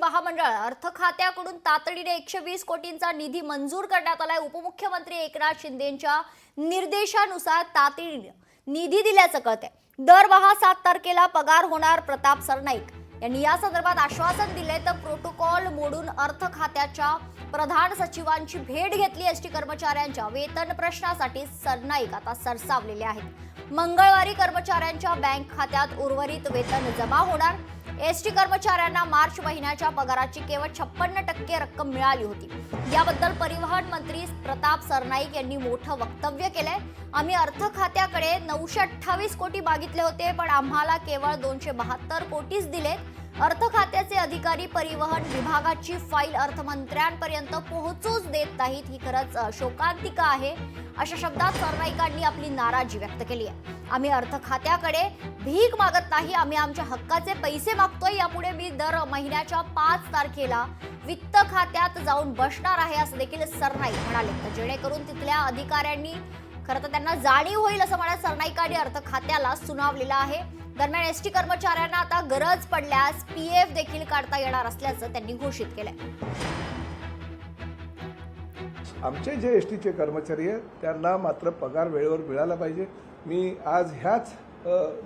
महामंडळ अर्थ खात्याकडून तातडीने 120 कोटींचा निधी मंजूर करण्यात आलाय। उपमुख्यमंत्री एकनाथ शिंदेंच्या निर्देशानुसार तातडीने निधी दिल्याचं कळतंय। दरमहा 7 तारखेला पगार होणार। प्रताप सरनाईक यांनी या संदर्भात आश्वासन दिले। तर प्रोटोकॉल मोडून अर्थ खात्याच्या प्रधान सचिवांची भेट घेतली। एसटी कर्मचाऱ्यांच्या वेतन प्रश्नासाठी सरनाईक आता सरसावलेले आहेत। मंगळवारी कर्मचाऱ्यांच्या बँक खात्यात उर्वरित वेतन जमा होणार। एसटी कर्मचाऱ्यांना मार्च महिन्याच्या पगाराची केवळ 56% रक्कम मिळाली होती। याबद्दल परिवहन मंत्री प्रताप सरनाईक यांनी मोठं वक्तव्य केलंय। आम्ही अर्थ खात्याकडे 928 कोटी मागितले होते, पण आम्हाला केवळ 272 कोटीच दिले। अर्थ खात्याचे अधिकारी परिवहन विभागाची फाईल अर्थमंत्र्यांपर्यंत पोहोचूच देत नाहीत, ही खरंच शोकांतिका आहे, अशा शब्दात सरनाईकांनी आपली नाराजी व्यक्त केली आहे। आम्ही अर्थ खात्याकडे भीक मागत नाही, आम्ही आमच्या हक्काचे पैसे मागतोय। यापुढे मी दर महिन्याच्या 5 तारखेला वित्त खात्यात जाऊन बसणार आहे, असं देखील सरनाईक म्हणाले। तर जेणेकरून तिथल्या अधिकाऱ्यांनी खरं तर त्यांना जाणीव होईल, असं म्हणत सरनाईकांनी अर्थ खात्याला सुनावलेलं आहे। दरम्यान एसटी कर्मचाऱ्यांना आता गरज पडल्यास पीएफ देखील काढता येणार असल्याचं त्यांनी घोषित केलंय। आमचे जे एसटीचे कर्मचारी आहेत त्यांना मात्र पगार वेळेवर मिळाला पाहिजे। मी आज ह्याच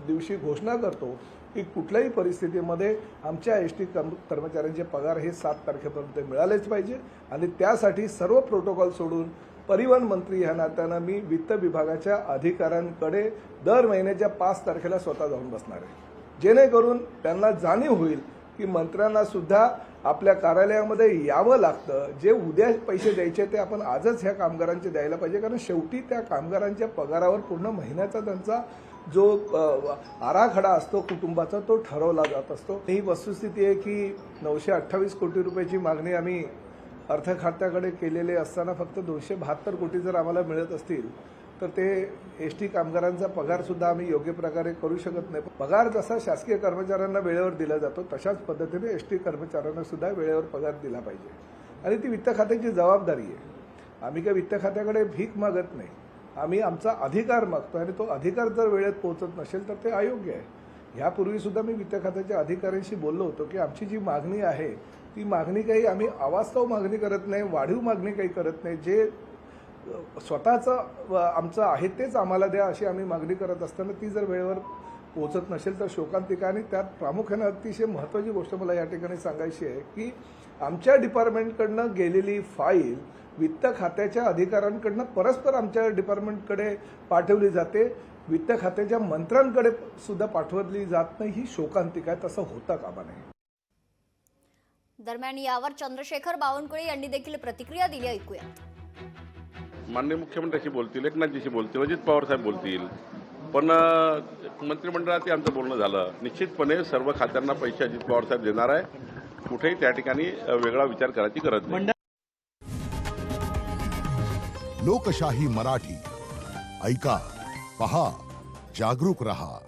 दिवशी घोषणा करतो की कुठल्याही परिस्थितीमध्ये आमच्या एसटी कर्मचाऱ्यांचे पगार हे 7 तारखेपर्यंत मिळालेच पाहिजे आणि त्यासाठी सर्व प्रोटोकॉल सोडून परिवहन मंत्री ह्या नात्यानं मी वित्त विभागाच्या अधिकाऱ्यांकडे दर महिन्याच्या 5 तारखेला स्वतः जाऊन बसणार आहे, जेणेकरून त्यांना जाणीव होईल की मंत्र्यांना सुद्धा आपल्या कार्यालयामध्ये यावं लागतं। जे उद्या पैसे द्यायचे ते आपण आजच ह्या कामगारांचे द्यायला पाहिजे, कारण शेवटी त्या कामगारांच्या पगारावर पूर्ण महिन्याचा त्यांचा जो आराखडा असतो कुटुंबाचा तो ठरवला जात असतो। ही वस्तुस्थिती आहे की 928 कोटी रुपयाची मागणी आम्ही अर्थ खात्याकडे केलेले असताना फक्त 272 कोटी जर आम्हाला मिळत असतील तर ते एसटी कामगारांचा पगार सुद्धा आम्ही योग्य प्रकारे करू शकत नाही। पगार जसा शासकीय कर्मचाऱ्यांना वेळेवर दिला जातो तशाच पद्धतीने एसटी कर्मचाऱ्यांना सुद्धा वेळेवर पगार दिला पाहिजे आणि ती वित्त खात्याची जबाबदारी आहे। आम्ही काही वित्त खात्याकडे भीक मागत नाही, आम्ही आमचा अधिकार मागतो आणि तो अधिकार जर वेळेत पोहोचत नसेल तर ते अयोग्य आहे। यापूर्वी सुद्धा मी वित्त खात्याच्या अधिकाऱ्यांशी बोललो होतो की आमची जी मागणी आहे ती मागणी काही आम्ही अवास्तव मागणी करत नाही, वाढीव मागणी काही करत नाही। जे स्वतःचं आमचं आहे तेच आम्हाला द्या अशी आम्ही मागणी करत असताना ती जर वेळेवर पोहोचत नसेल तर शोकांतिका। आणि त्यात प्रामुख्याने अतिशय महत्त्वाची गोष्ट मला या ठिकाणी सांगायची आहे की आमच्या डिपार्टमेंटकडनं गेलेली फाईल वित्त खात्याच्या अधिकाऱ्यांकडनं परस्पर आमच्या डिपार्टमेंटकडे पाठवली जाते, वित्त खात्याच्या मंत्र्यांकडे सुद्धा पाठवली जात नाही, ही शोकांतिका आहे। तसं होता कामा नये। दरम्यान यावर चंद्रशेखर बावनकुळे यांनी देखील प्रतिक्रिया दिली, ऐकूया। माननीय मुख्यमंत्र्यांशी बोलतील, एकनाथजीशी बोलतील, अजित पवार साहेब बोलतील, पण मंत्रिमंडळात आमचं बोलणं झालं। निश्चितपणे सर्व खात्यांना पैसे अजित पवार साहेब देणार आहे, कुठेही त्या ठिकाणी वेगळा विचार करायची गरज नाही। लोकशाही मराठी ऐका, पहा, जागरूक रहा।